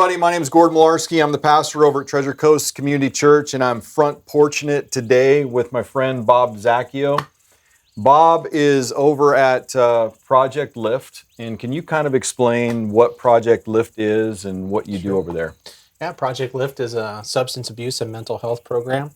everybody. My name is Gordon Mularski. I'm the pastor over at Treasure Coast Community Church, and I'm front porching it today with my friend Bob Zaccheo. Bob is over at Project Lift, and can you kind of explain what Project Lift is and what you do over there? Yeah, Project Lift is a substance abuse and mental health program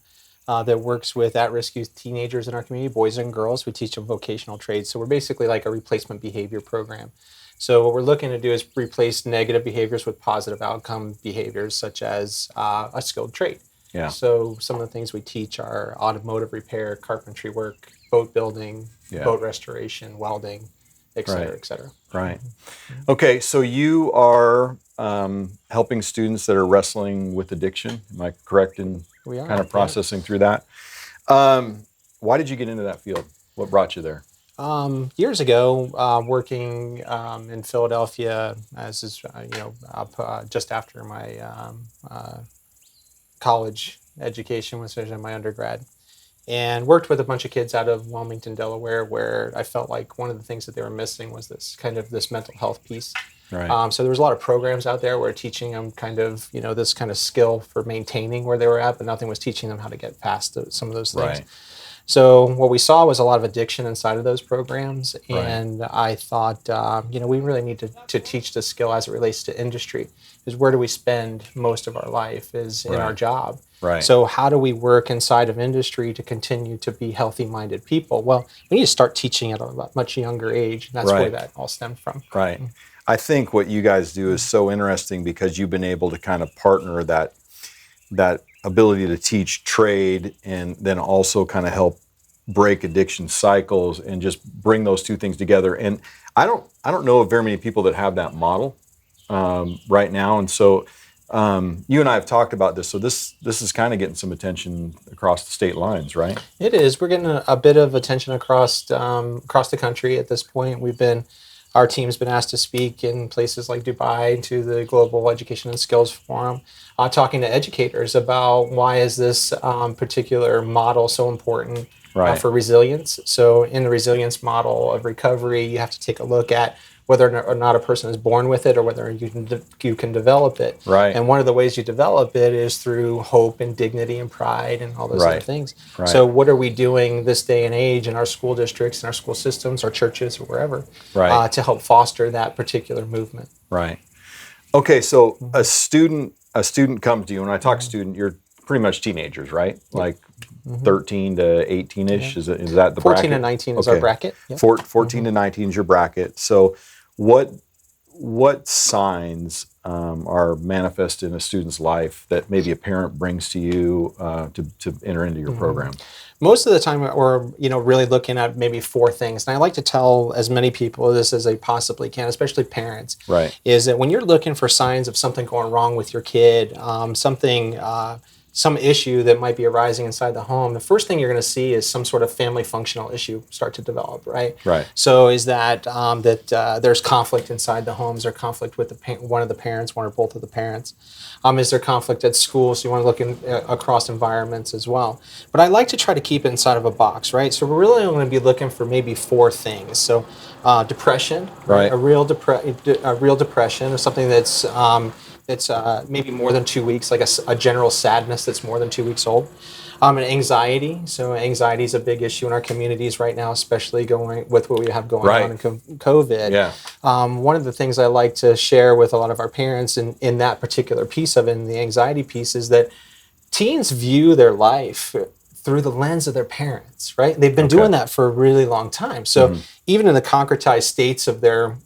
that works with at-risk youth teenagers in our community, boys and girls. We teach them vocational trades, so we're basically like a replacement behavior program. So what we're looking to do is replace negative behaviors with positive outcome behaviors, such as a skilled trade. Yeah. So some of the things we teach are automotive repair, carpentry work, boat building, boat restoration, welding, et cetera, et cetera. Right. Okay, so you are helping students that are wrestling with addiction. Am I correct in kind of processing through that? Why did you get into that field? What brought you there? Years ago, working in Philadelphia as is, just after my college education, was in my undergrad, and worked with a bunch of kids out of Wilmington, Delaware, where I felt like one of the things that they were missing was this mental health piece. Right. So there was a lot of programs out there where teaching them this kind of skill for maintaining where they were at, but nothing was teaching them how to get past some of those things. Right. So what we saw was a lot of addiction inside of those programs, and I thought, we really need to teach this skill as it relates to industry. Is where do we spend most of our life is in our job. Right. So how do we work inside of industry to continue to be healthy-minded people? Well, we need to start teaching at a much younger age, and that's where that all stemmed from. Right. I think what you guys do is so interesting because you've been able to kind of partner that ability to teach trade and then also kind of help break addiction cycles and just bring those two things together. And I don't know of very many people that have that model right now. And so you and I have talked about this. So this is kind of getting some attention across the state lines, right? It is. We're getting a bit of attention across the country at this point. Our team's been asked to speak in places like Dubai to the Global Education and Skills Forum, talking to educators about why is this particular model so important for resilience. So in the resilience model of recovery, you have to take a look at whether or not a person is born with it or whether you can develop it. Right. And one of the ways you develop it is through hope and dignity and pride and all those other things. Right. So what are we doing this day and age in our school districts and our school systems, our churches, or wherever, to help foster that particular movement? Right. Okay, so a student comes to you, and when I talk student, you're pretty much teenagers, right? Like 13 to 18-ish, is that the 14 bracket? 14 to 19 is our bracket. Yep. 14 to 19 is your bracket. So what signs are manifest in a student's life that maybe a parent brings to you to enter into your program? Most of the time we're really looking at maybe four things. And I like to tell as many people this as I possibly can, especially parents, is that when you're looking for signs of something going wrong with your kid, some issue that might be arising inside the home, the first thing you're going to see is some sort of family functional issue start to develop, right? Right. So is that there's conflict inside the homes, or conflict with one of the parents, one or both of the parents? Is there conflict at school? So you want to look across environments as well. But I like to try to keep it inside of a box, right? So we're really only going to be looking for maybe four things. So depression, right? A real depression, or something that's maybe more than 2 weeks, like a general sadness that's more than 2 weeks old. And anxiety. So anxiety is a big issue in our communities right now, especially going with what we have going on in COVID. Yeah. One of the things I like to share with a lot of our parents in that particular piece of it, in the anxiety piece, is that teens view their life through the lens of their parents, right? They've been doing that for a really long time. So even in the concretized states of their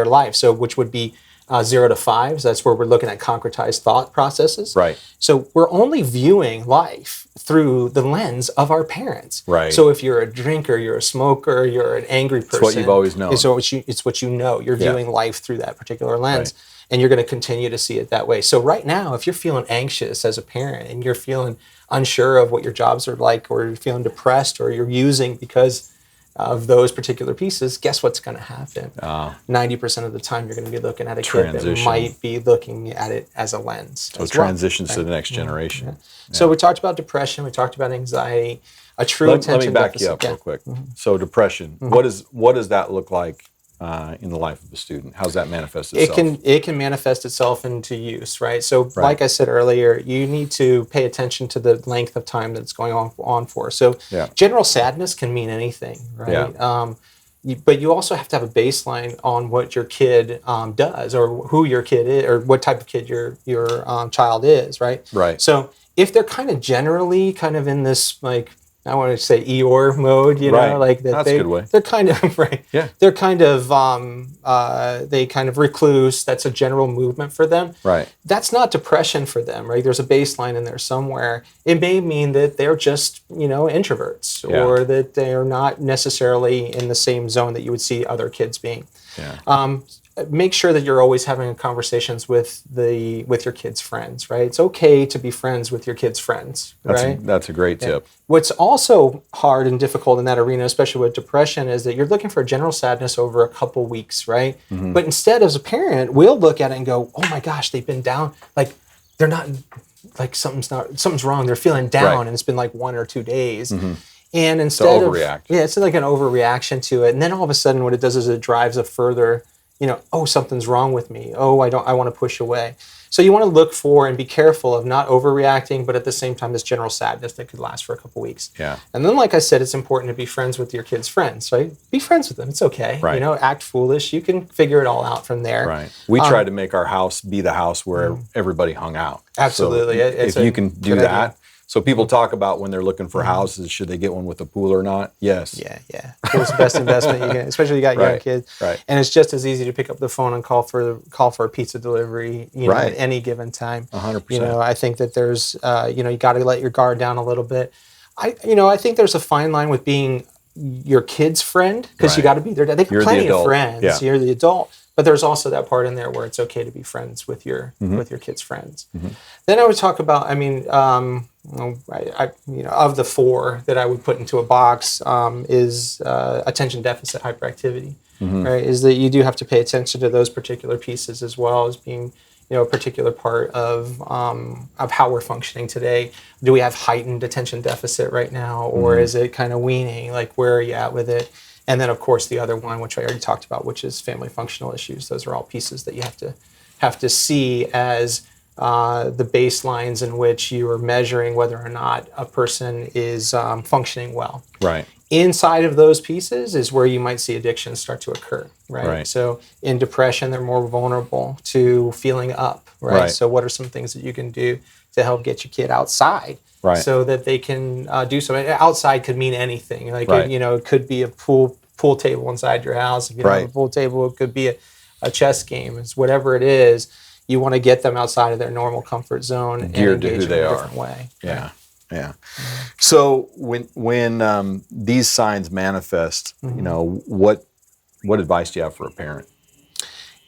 life, so which would be 0 to 5, so that's where we're looking at concretized thought processes. Right. So we're only viewing life through the lens of our parents. Right. So if you're a drinker, you're a smoker, you're an angry person. It's what you've always known. It's what you know. You're viewing life through that particular lens. And you're going to continue to see it that way. So right now, if you're feeling anxious as a parent and you're feeling unsure of what your jobs are like, or you're feeling depressed, or you're using because of those particular pieces, guess what's going to happen? 90% of the time, you're going to be looking at a kid that might be looking at it as a lens. So it transitions to the next generation. Yeah. So we talked about depression. We talked about anxiety. A true attention deficit. Let me back you up real quick. So depression. What does that look like in the life of a student? How's that manifest It itself? can manifest itself into use, right? So, Right. like I said earlier, you need to pay attention to the length of time that it's going on for. So, Yeah. general sadness can mean anything, right? Yeah. But you also have to have a baseline on what your kid does, or who your kid is, or what type of kid your child is, right? Right. So, if they're kind of generally kind of in this, like, I want to say Eeyore mode, Right. like that That's a good way. they're kind of right. Yeah. They're kind of they kind of recluse. That's a general movement for them. Right. That's not depression for them, right? There's a baseline in there somewhere. It may mean that they're just introverts, Yeah. or that they are not necessarily in the same zone that you would see other kids being. Yeah. Make sure that you're always having conversations with your kids' friends, right? It's okay to be friends with your kids' friends, right? That's a great tip. What's also hard and difficult in that arena, especially with depression, is that you're looking for general sadness over a couple weeks, right? Mm-hmm. But instead, as a parent, we'll look at it and go, "Oh my gosh, they've been down. Like they're not, like something's wrong. They're feeling down, Right. and it's been like 1 or 2 days." Mm-hmm. And instead of overreact. it's like an overreaction to it, and then all of a sudden, what it does is it drives a further, oh, something's wrong with me. Oh, I want to push away. So you want to look for and be careful of not overreacting, but at the same time, this general sadness that could last for a couple weeks. Yeah. And then, like I said, it's important to be friends with your kids' friends, right? Be friends with them. It's okay. Right. Act foolish. You can figure it all out from there. Right. We tried to make our house be the house where everybody hung out. Absolutely. So It's if you can do good that. idea. So people talk about when they're looking for houses, should they get one with a pool or not? Yes. Yeah. It's the best investment you can, especially if you got young Right. kids. Right. And it's just as easy to pick up the phone and call for a pizza delivery, Right. at any given time. 100%. I think that there's, you got to let your guard down a little bit. I think there's a fine line with being your kid's friend, because you Right. got to be there. They got You're the plenty of adult. friends. Yeah. You're the adult. But there's also that part in there where it's okay to be friends with your Mm-hmm. with your kids' friends. Then I would talk about, of the 4 that I would put into a box, is attention deficit hyperactivity. Mm-hmm. Right? Is that you do have to pay attention to those particular pieces as well as being a particular part of how we're functioning today. Do we have heightened attention deficit right now, or is it kind of weaning? Like, where are you at with it? And then, of course, the other one, which I already talked about, which is family functional issues. Those are all pieces that you have to see as the baselines in which you are measuring whether or not a person is functioning well. Right. Inside of those pieces is where you might see addictions start to occur, right? Right. So in depression, they're more vulnerable to feeling up, right? Right. So what are some things that you can do to help get your kid outside, Right. so that they can do something? Outside could mean anything. Like, Right. it could be a pool table inside your house. If you don't have a pool table, it could be a chess game. It's whatever it is. You want to get them outside of their normal comfort zone and Geared to engage who them they in a are. different way. Yeah. Yeah. So when these signs manifest, what advice do you have for a parent?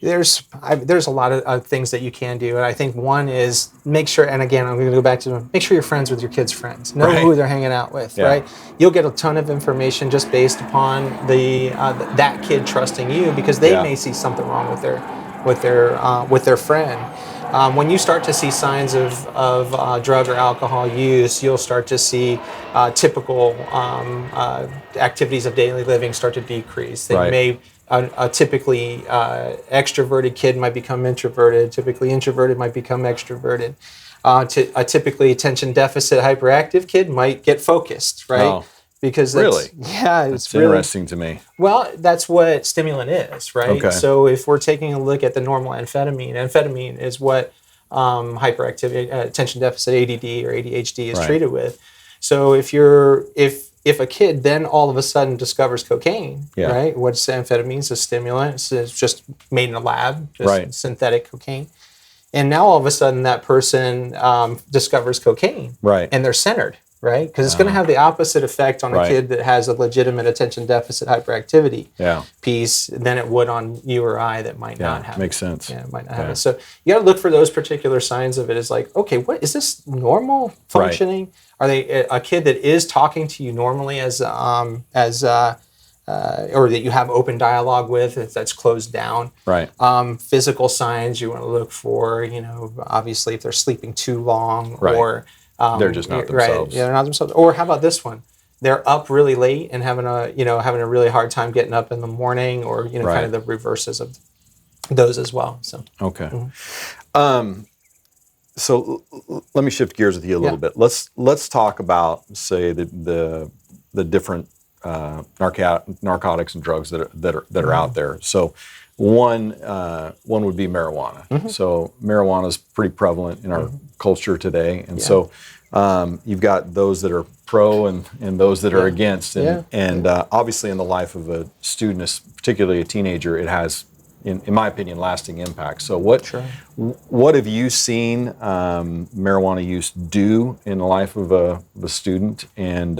There's a lot of things that you can do, and I think one is make sure. And again, I'm going to go back to make sure you're friends with your kids' friends. Know Right. who they're hanging out with. Yeah. Right? You'll get a ton of information just based upon that kid trusting you, because they Yeah. may see something wrong with their friend. When you start to see signs of drug or alcohol use, you'll start to see typical activities of daily living start to decrease. They Right. may a typically extroverted kid might become introverted. Typically introverted might become extroverted. A typically attention deficit hyperactive kid might get focused, right? Oh, Because really? it's It's interesting to me. well, that's what stimulant is, right? Okay. So if we're taking a look at the normal amphetamine is what hyperactivity, attention deficit, ADD or ADHD is Right. treated with. So if a kid then all of a sudden discovers cocaine, Yeah. right? What's amphetamine? It's a stimulant. It's just made in a lab, just Right. synthetic cocaine. And now all of a sudden that person discovers cocaine, Right. and they're centered, right? Because it's going to have the opposite effect on a Right. kid that has a legitimate attention deficit hyperactivity Yeah. piece than it would on you or I that might not have Makes it. sense. Yeah, it might not have Yeah. it. So you got to look for those particular signs of it. Is like, okay, what is this normal functioning? Are they a kid that is talking to you normally or that you have open dialogue with, if that's closed down? Right. Physical signs you want to look for, obviously if they're sleeping too long, Right. or They're just not right, themselves. yeah, they're not themselves. Or how about this one? they're up really late and having a really hard time getting up in the morning, or kind of the reverses of those as well. So okay. So let me shift gears with you a little bit. Let's talk about, say, the different narcotics and drugs that are out there. So one would be marijuana. So marijuana is pretty prevalent in our culture today, and so you've got those that are pro and those that are against, and obviously in the life of a student, particularly a teenager, it has, in my opinion, lasting impact. So what have you seen marijuana use do in the life of a student, and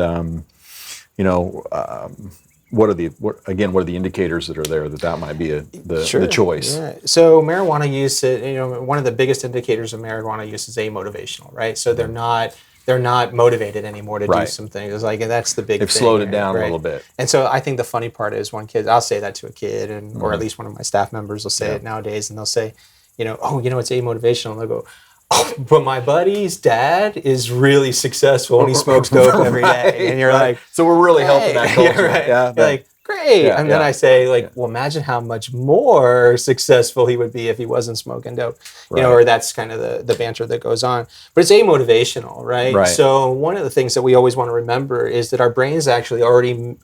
what are the indicators that are there that might be the choice? Yeah. So marijuana use, one of the biggest indicators of marijuana use is amotivational, right? So they're not motivated anymore to do some things. It's like, and that's the big thing. They've slowed it down a little bit. And so I think the funny part is when kids, I'll say that to a kid, or at least one of my staff members will say it nowadays, and they'll say, it's amotivational. And they'll go, oh, but my buddy's dad is really successful and he smokes dope every day. And you're like, so we're really helping that culture. You're like, great. And then I say, well, imagine how much more successful he would be if he wasn't smoking dope. Or that's kind of the banter that goes on. But it's amotivational, right? So one of the things that we always want to remember is that our brains actually already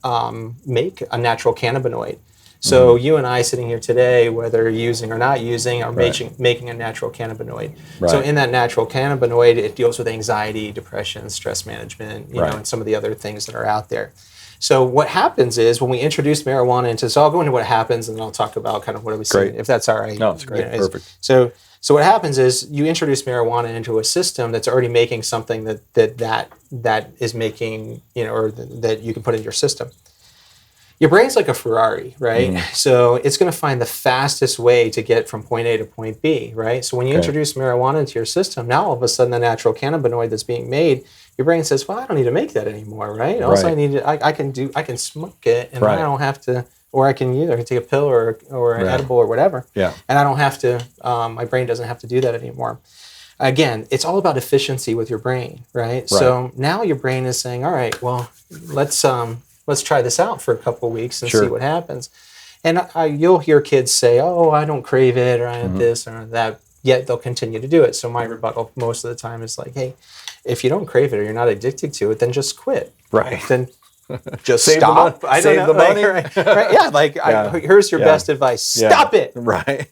make a natural cannabinoid. So you and I sitting here today, whether using or not using, are making a natural cannabinoid. So in that natural cannabinoid, it deals with anxiety, depression, stress management, and some of the other things that are out there. So what happens is when we introduce marijuana into, so I'll go into what happens and then I'll talk about kind of what I was saying, if that's all right. No, it's great. Perfect. So what happens is you introduce marijuana into a system that's already making something that is making, or that you can put in your system. Your brain's like a Ferrari, right? So it's going to find the fastest way to get from point A to point B, right? So when you introduce marijuana into your system, now all of a sudden the natural cannabinoid that's being made, your brain says, well, I don't need to make that anymore, right? Also, I can smoke it, and then I don't have to, or I can take a pill or an edible or whatever, and I don't have to. My brain doesn't have to do that anymore. Again, it's all about efficiency with your brain, right? So now your brain is saying, all right, well, let's try this out for a couple of weeks and see what happens. And you'll hear kids say, oh, I don't crave it, or I have this or that, yet they'll continue to do it. So my rebuttal most of the time is like, hey, if you don't crave it or you're not addicted to it, then just quit. Right. Then just save stop. Save the money. Here's your best advice. Stop it. Right.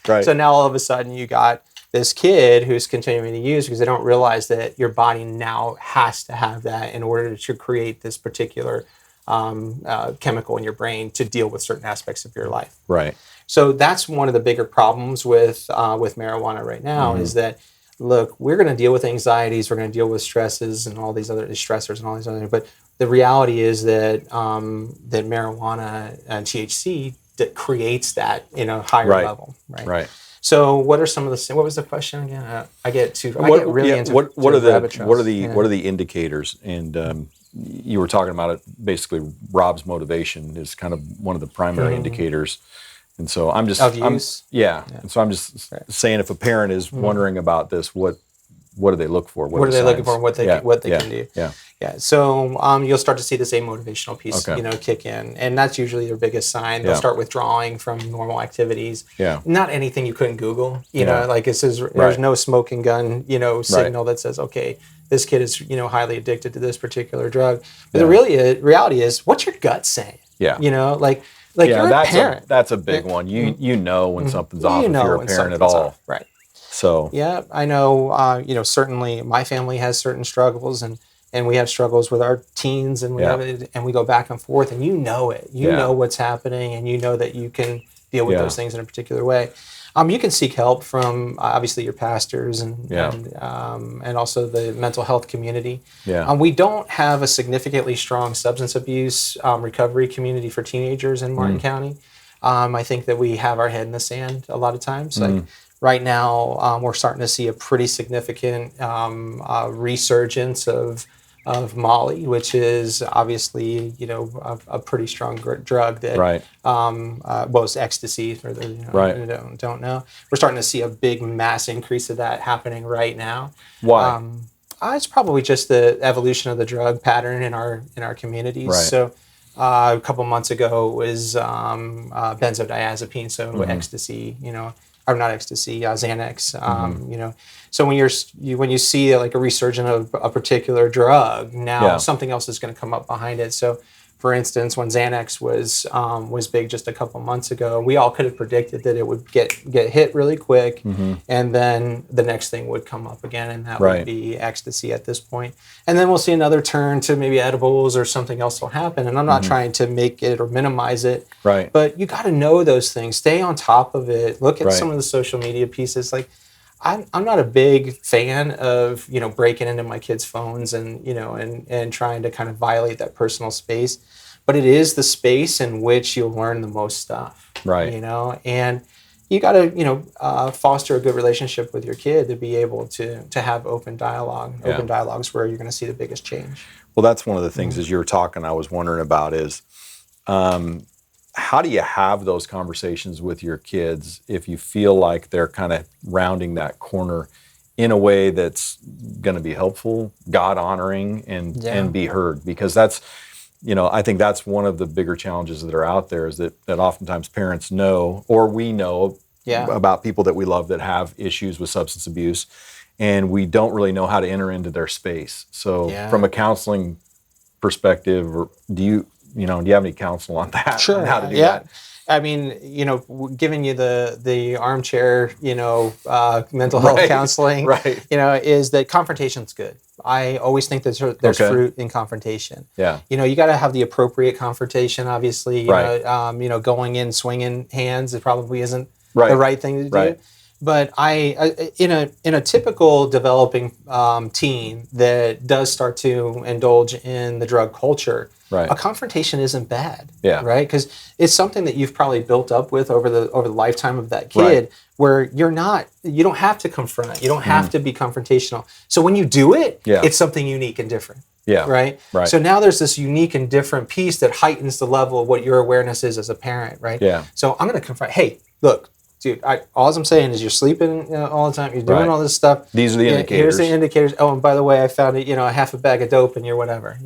Right. So now all of a sudden you got this kid who's continuing to use because they don't realize that your body now has to have that in order to create this particular chemical in your brain to deal with certain aspects of your life. Right. So that's one of the bigger problems with marijuana right now is that, look, we're going to deal with anxieties, we're going to deal with stresses and all these other stressors and all these other things, but the reality is that that marijuana and THC that creates that in a higher level. Right. So what are some of the? What was the question again? I get really into what are the indicators? And you were talking about it. Basically, Rob's motivation is kind of one of the primary indicators. And so I'm just And so I'm just saying, if a parent is wondering about this, what do they look for? What are they looking for? What they can do? Yeah. So you'll start to see this amotivational piece, kick in, and that's usually their biggest sign. They'll start withdrawing from normal activities. Yeah. Not anything you couldn't Google. Like it says, there's no smoking gun, signal that says, okay, this kid is, highly addicted to this particular drug. But the reality is, what's your gut saying? Yeah. Like you're a parent. That's a big one. You know when something's off if you're a parent at all. Right. So yeah, I know. Certainly my family has certain struggles, and we have struggles with our teens, and we go back and forth, and you know it. You know what's happening, and you know that you can deal with those things in a particular way. You can seek help from obviously your pastors and also the mental health community. Yeah. We don't have a significantly strong substance abuse recovery community for teenagers in Martin County. I think that we have our head in the sand a lot of times. Like right now, we're starting to see a pretty significant resurgence of Molly, which is obviously a pretty strong drug that it's ecstasy for those who don't know. We're starting to see a big mass increase of that happening right now. Why? It's probably just the evolution of the drug pattern in our communities. Right. So a couple months ago it was benzodiazepine, so ecstasy, or not ecstasy, Xanax. So when you see like a resurgence of a particular drug, now something else is going to come up behind it. So, for instance, when Xanax was big just a couple months ago, we all could have predicted that it would get hit really quick, and then the next thing would come up again, and that would be ecstasy at this point. And then we'll see another turn to maybe edibles or something else will happen. And I'm not trying to make it or minimize it, but you got to know those things, stay on top of it, look at some of the social media pieces. Like, I'm not a big fan of breaking into my kids' phones and and trying to kind of violate that personal space, but it is the space in which you'll learn the most stuff, and you got to foster a good relationship with your kid to be able to have open dialogues where you're going to see the biggest change. Well, that's one of the things as you were talking, I was wondering about is. How do you have those conversations with your kids if you feel like they're kind of rounding that corner in a way that's going to be helpful, God honoring, and be heard? Because that's, I think that's one of the bigger challenges that are out there is that oftentimes parents know, or we know about people that we love that have issues with substance abuse, and we don't really know how to enter into their space. So from a counseling perspective, do you have any counsel on that? Sure. On how to do that? I mean, giving you the armchair, mental health counseling, is that confrontation's good. I always think that there's fruit in confrontation. Yeah. You got to have the appropriate confrontation. Obviously, going in swinging hands, it probably isn't the right thing to do. But in a typical developing teen that does start to indulge in the drug culture, a confrontation isn't bad, right? Because it's something that you've probably built up with over the lifetime of that kid, where you don't have to confront, you don't have to be confrontational. So when you do it, it's something unique and different. Right. So now there's this unique and different piece that heightens the level of what your awareness is as a parent, right? So I'm going to confront. Hey, look. Dude, all I'm saying is you're sleeping all the time. You're doing all this stuff. These are the indicators. Here's the indicators. Oh, and by the way, I found a half a bag of dope in your whatever.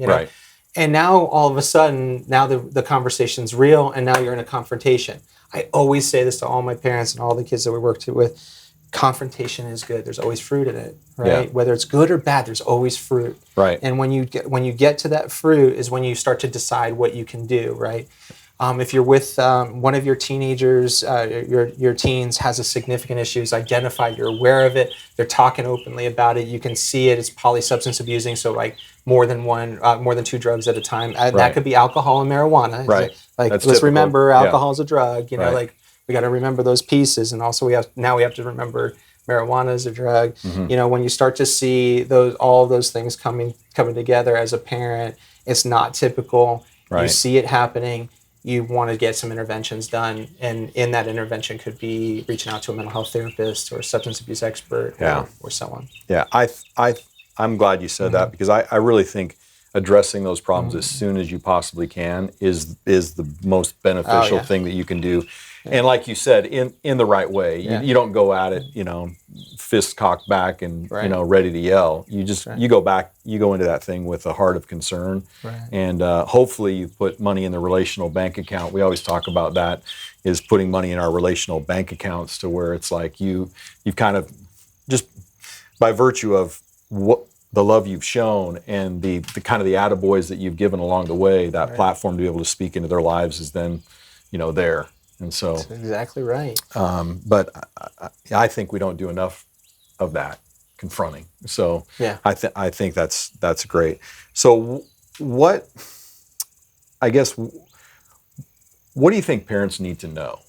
And now all of a sudden, now the conversation's real, and now you're in a confrontation. I always say this to all my parents and all the kids that we work with. Confrontation is good. There's always fruit in it, right? Whether it's good or bad, there's always fruit. Right. And when you get to that fruit is when you start to decide what you can do, right? If you're with one of your teenagers, your teens has a significant issue, is identified, you're aware of it, they're talking openly about it, you can see it, it's polysubstance abusing, so like more than two drugs at a time. That could be alcohol and marijuana. Like let's typical. Remember, alcohol is a drug. Like we got to remember those pieces, and also we have to remember marijuana is a drug. When you start to see all of those things coming together as a parent, it's not typical. You see it happening. You want to get some interventions done, and in that intervention could be reaching out to a mental health therapist or a substance abuse expert or someone. Yeah, I'm glad you said that, because I really think addressing those problems as soon as you possibly can is the most beneficial thing that you can do. And like you said, in the right way. You don't go at it, fist cocked back and ready to yell. You just you go into that thing with a heart of concern, and hopefully you put money in the relational bank account. We always talk about that, is putting money in our relational bank accounts, to where it's like you've kind of, just by virtue of what the love you've shown and the kind of the attaboys that you've given along the way, that platform to be able to speak into their lives is then there. And so that's exactly right. But I think we don't do enough of that, confronting. So I think that's great. So what do you think parents need to know,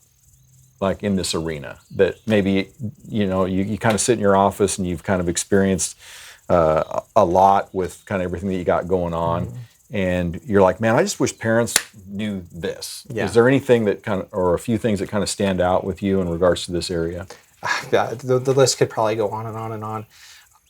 like in this arena, that maybe you kind of sit in your office and you've kind of experienced a lot with kind of everything that you got going on? And you're like, man, I just wish parents knew this. Is there anything that or a few things that kind of stand out with you in regards to this area? The list could probably go on and on and on.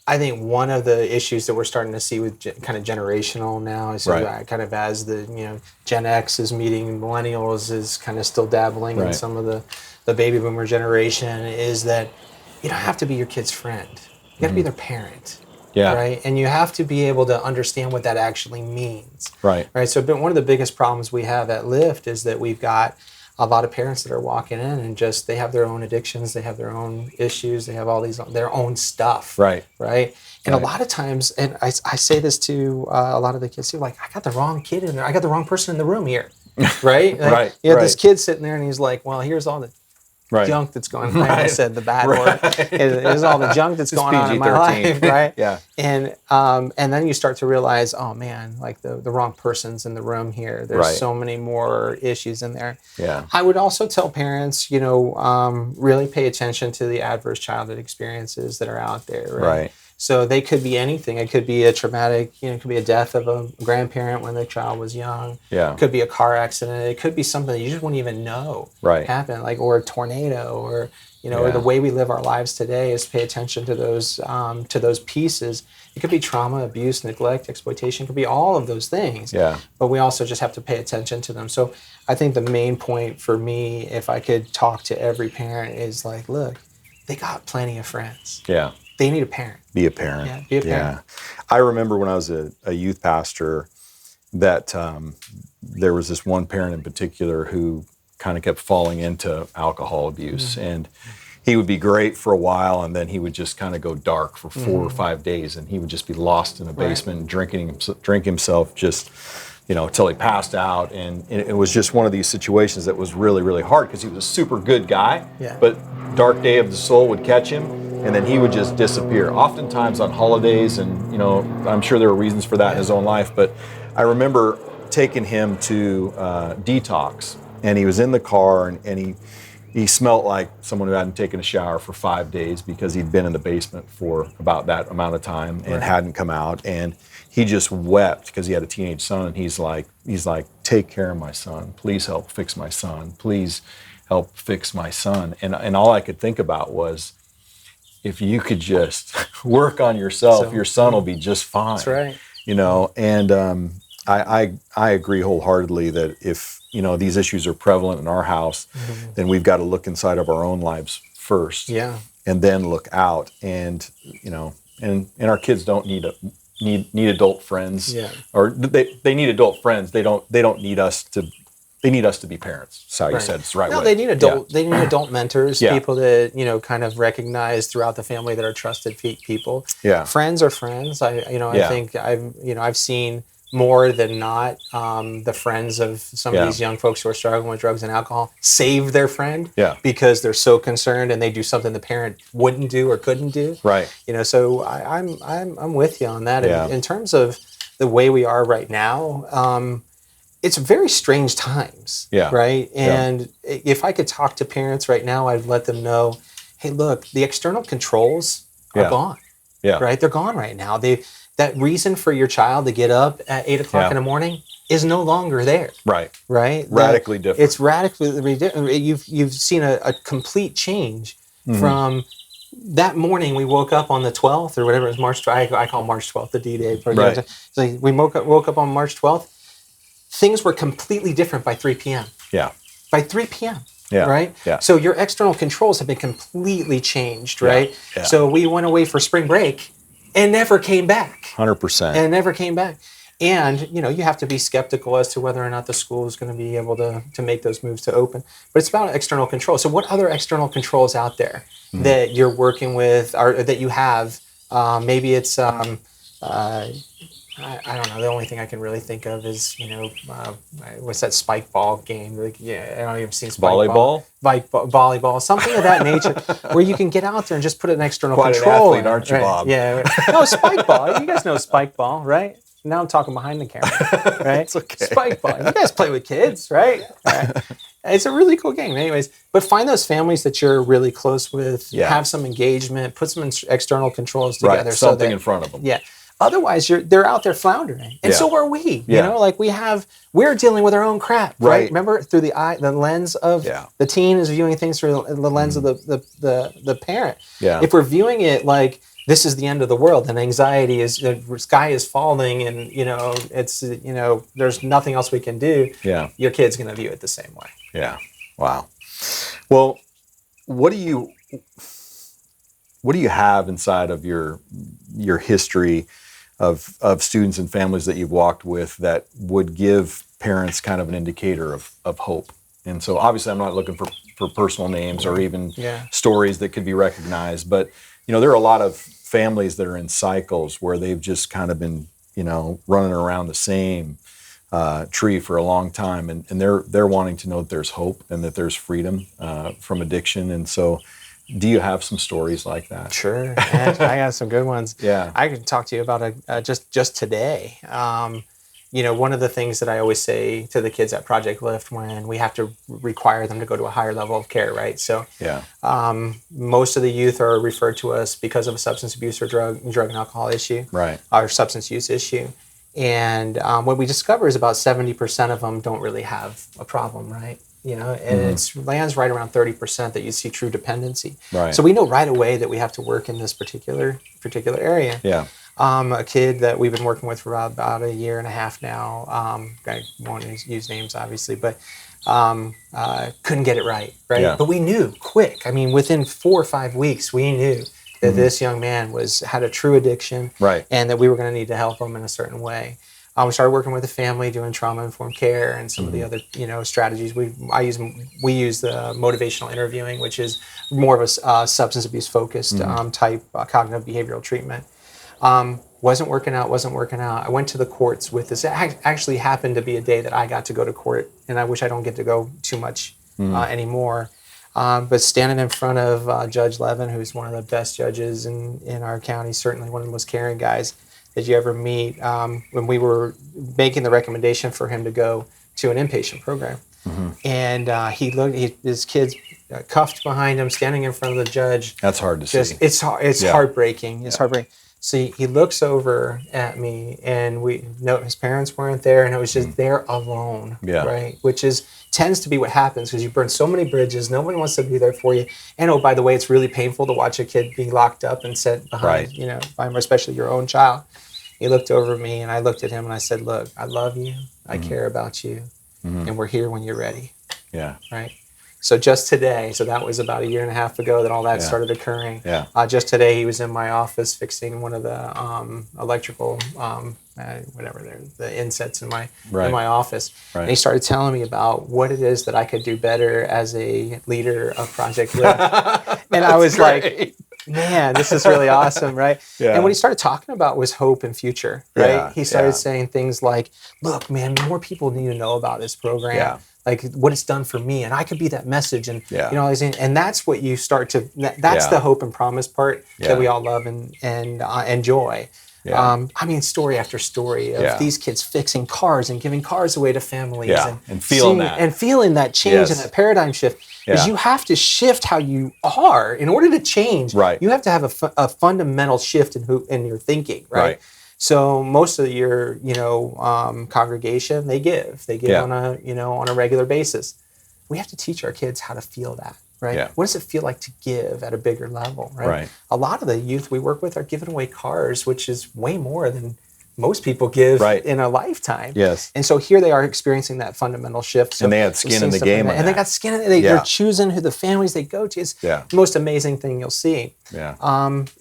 I think one of the issues that we're starting to see with kind of generational now is kind of as the Gen X is meeting millennials, is kind of still dabbling in some of the baby boomer generation, is that you don't have to be your kid's friend. You got to be their parent. Yeah. Right. And you have to be able to understand what that actually means. Right. Right. So one of the biggest problems we have at Lyft is that we've got a lot of parents that are walking in and just, they have their own addictions, they have their own issues, they have all these, their own stuff. Right. Right. And Right. a lot of times, and I say this to a lot of the kids too, like, I got the wrong kid in there. I got the wrong person in the room here. Right. Like, Right. you have this kid sitting there and he's like, well, here's all the Right. junk that's going on. I said the bad word. Right. Here's all the junk that's going on in my life, right? Yeah. And then you start to realize, oh man, like the wrong person's in the room here. There's Right. so many more issues in there. Yeah. I would also tell parents, really pay attention to the adverse childhood experiences that are out there, right? Right. So they could be anything. It could be a traumatic, it could be a death of a grandparent when the child was young. Yeah. It could be a car accident. It could be something that you just wouldn't even know happened, like, or a tornado, or or the way we live our lives today is pay attention to those pieces. It could be trauma, abuse, neglect, exploitation. It could be all of those things. Yeah. But we also just have to pay attention to them. So I think the main point for me, if I could talk to every parent, is like, look, they got plenty of friends. Yeah. They need a parent. Be a parent. Yeah, be a parent. Yeah. I remember when I was a youth pastor that there was this one parent in particular who kind of kept falling into alcohol abuse. Mm-hmm. And he would be great for a while, and then he would just kind of go dark for 4 or 5 days, and he would just be lost in a basement and drink himself just, till he passed out. And it was just one of these situations that was really, really hard because he was a super good guy, but dark day of the soul would catch him, and then he would just disappear. Oftentimes on holidays, and I'm sure there were reasons for that in his own life, but I remember taking him to detox, and he was in the car, and he smelled like someone who hadn't taken a shower for 5 days because he'd been in the basement for about that amount of time and hadn't come out. And he just wept because he had a teenage son, and he's like, take care of my son. Please help fix my son. Please help fix my son. And all I could think about was, if you could just work on yourself, your son will be just fine. That's right. And I agree wholeheartedly that if these issues are prevalent in our house, then we've got to look inside of our own lives first, and then look out. And and our kids don't need adult friends, or they need adult friends. They don't need us to. They need us to be parents. That's how you said it's the right way. No, they need adult. They need adult mentors, Yeah. people that kind of recognize throughout the family that are trusted people. Yeah. Friends are friends. I think I've seen more than not the friends of some of these young folks who are struggling with drugs and alcohol save their friend because they're so concerned, and they do something the parent wouldn't do or couldn't do. Right. So I'm with you on that. Yeah. In terms of the way we are right now. It's very strange times, right? And if I could talk to parents right now, I'd let them know, hey, look, the external controls are gone, right? They're gone right now. That reason for your child to get up at 8 o'clock in the morning is no longer there. Right? Radically different. It's radically different. You've seen a complete change from that morning. We woke up on the 12th or whatever it was, March 12th. I call March 12th the D-Day. Right. So we woke up on March 12th. Things were completely different by 3 p.m. By 3 p.m. Right? So your external controls have been completely changed, right? So we went away for spring break and never came back. 100%. And never came back. And, you have to be skeptical as to whether or not the school is going to be able to make those moves to open. But it's about external control. So what other external controls out there that you're working with, or that you have? Maybe it's... I don't know. The only thing I can really think of is, what's that spike ball game? I don't even see spike volleyball? Volleyball, something of that nature, where you can get out there and just put an external Quite control. An athlete, aren't you, Bob? Yeah. No, spike ball. You guys know spike ball, right? Now I'm talking behind the camera, right? It's okay. Spike ball. You guys play with kids, right? It's a really cool game. Anyways, but find those families that you're really close with, have some engagement, put some external controls together. Right, something in front of them. Yeah. Otherwise, they're out there floundering, and so are we. We're dealing with our own crap, right? Remember, through the lens of the teen is viewing things through the lens of the parent. Yeah. If we're viewing it like this is the end of the world, and anxiety is the sky is falling, and it's there's nothing else we can do. Yeah. Your kid's going to view it the same way. Yeah. Wow. Well, what do you? what do you have inside of your history of students and families that you've walked with that would give parents kind of an indicator of hope? And so obviously I'm not looking for personal names or even stories that could be recognized, but there are a lot of families that are in cycles where they've just kind of been running around the same tree for a long time, and they're wanting to know that there's hope and that there's freedom from addiction. And so do you have some stories like that? Sure. I got some good ones. Yeah. I can talk to you about just today. One of the things that I always say to the kids at Project Lift when we have to require them to go to a higher level of care, right? So most of the youth are referred to us because of a substance abuse or drug and alcohol issue, right, or substance use issue. And what we discover is about 70% of them don't really have a problem, right? And it lands right around 30% that you see true dependency. Right. So we know right away that we have to work in this particular area. Yeah. A kid that we've been working with for about a year and a half now. I won't use names, obviously, but couldn't get it right? Yeah. But we knew quick. I mean, within 4 or 5 weeks, we knew that this young man had a true addiction, right, and that we were going to need to help him in a certain way. We started working with the family, doing trauma-informed care, and some of the other strategies. We use the motivational interviewing, which is more of a substance abuse focused type cognitive behavioral treatment. Wasn't working out. I went to the courts with this. It actually happened to be a day that I got to go to court, and I wish I don't get to go too much anymore. But standing in front of Judge Levin, who's one of the best judges in our county, certainly one of the most caring guys that you ever meet, when we were making the recommendation for him to go to an inpatient program. And he looked, his kid's cuffed behind him, standing in front of the judge. That's hard to see. It's heartbreaking. It's heartbreaking. So he looks over at me, and we note his parents weren't there, and it was just they're alone, right? Which tends to be what happens because you burn so many bridges. Nobody wants to be there for you. And oh, by the way, it's really painful to watch a kid be locked up and set behind, especially your own child. He looked over at me, and I looked at him, and I said, "Look, I love you. I care about you, and we're here when you're ready." Yeah. Right. So just today, so that was about a year and a half ago that all that started occurring. Yeah. Just today, he was in my office fixing one of the electrical, the insets in my office. Right. And he started telling me about what it is that I could do better as a leader of Project Lift. And I was like, man, this is really awesome, right? Yeah. And what he started talking about was hope and future, right? Yeah. He started saying things like, look, man, more people need to know about this program. Yeah. Like what it's done for me, and I could be that message, and and that's what you start to. That's the hope and promise part that we all love and enjoy. Yeah. Story after story of these kids fixing cars and giving cars away to families, and feeling that change and that paradigm shift. Because you have to shift how you are in order to change. Right. You have to have a fundamental shift in your thinking. Right. So most of your, congregation, they give on a regular basis. We have to teach our kids how to feel that, right? Yeah. What does it feel like to give at a bigger level, right? A lot of the youth we work with are giving away cars, which is way more than most people give in a lifetime. Yes. And so here they are experiencing that fundamental shift. So and they had skin in the game. And they got skin in it. They're choosing who the families they go to. It's the most amazing thing you'll see. Yeah.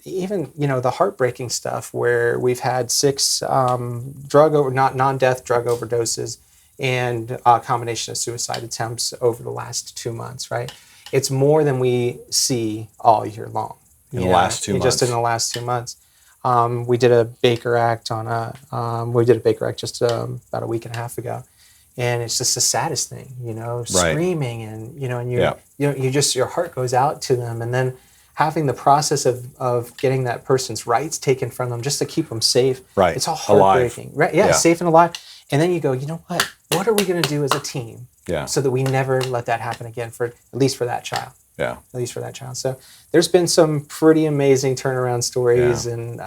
Even, the heartbreaking stuff where we've had 6 non-death drug overdoses and a combination of suicide attempts over the last 2 months, right? It's more than we see all year long. In the last 2 months. Just in the last 2 months. We did a Baker Act just about a week and a half ago, and it's just the saddest thing, screaming and your heart goes out to them, and then having the process of getting that person's rights taken from them just to keep them safe. Right. It's all heartbreaking. Alive. Right? Yeah, safe and alive. And then you go, you know what? What are we going to do as a team so that we never let that happen again at least for that child? Yeah. At least for that child. So there's been some pretty amazing turnaround stories and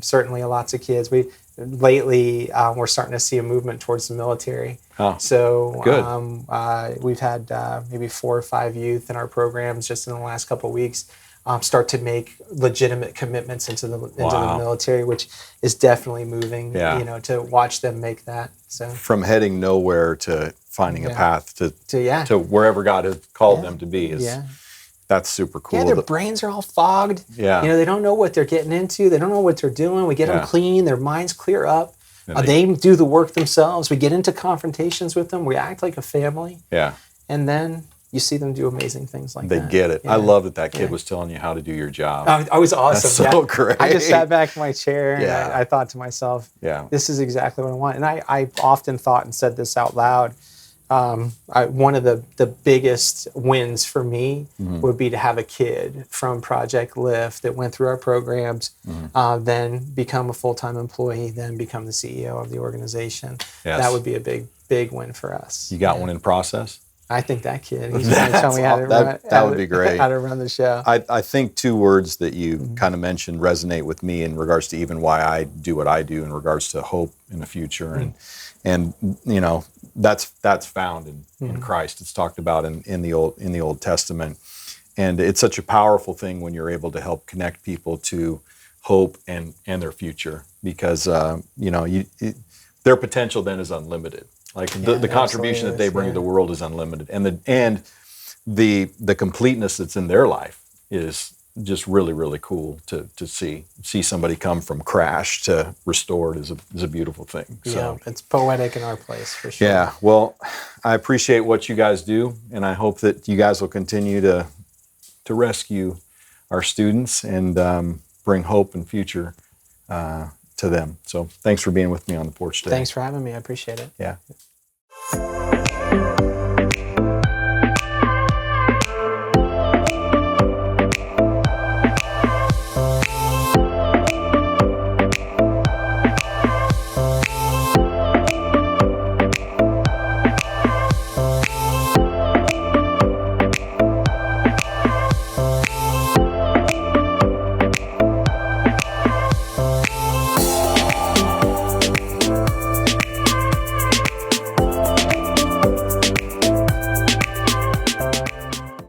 certainly lots of kids. Lately, we're starting to see a movement towards the military. Oh, so good. We've had maybe 4 or 5 youth in our programs just in the last couple of weeks start to make legitimate commitments into the military, which is definitely moving, to watch them make that. So from heading nowhere to finding a path to wherever God has called them to be is That's super cool. Yeah, their brains are all fogged. Yeah. You know, they don't know what they're getting into. They don't know what they're doing. We get them clean. Their minds clear up. They do the work themselves. We get into confrontations with them. We act like a family. Yeah. And then you see them do amazing things like that. They get it. Yeah. I love that kid was telling you how to do your job. I was awesome. That's so great. I just sat back in my chair and Yeah. I thought to myself, Yeah. this is exactly what I want. And I often thought and said this out loud. One of the biggest wins for me would be to have a kid from Project Lift that went through our programs, then become a full-time employee, then become the CEO of the organization. Yes. That would be a big win for us. You got one in process? I think that kid, he's going to tell me how to that would be great. How to run the show. I think two words that you kind of mentioned resonate with me in regards to even why I do what I do in regards to hope in the future. And you know, that's found in Christ. It's talked about in the Old Testament. And it's such a powerful thing when you're able to help connect people to hope and their future, because you know, their potential then is unlimited. Like the contribution that they bring to the world is unlimited, and the completeness that's in their life is just really, really cool to see somebody come from crash to restored is a beautiful thing. So, yeah, it's poetic in our place for sure. Yeah, well, I appreciate what you guys do, and I hope that you guys will continue to rescue our students and bring hope and future to them. So thanks for being with me on the porch today. Thanks for having me. I appreciate it. Yeah.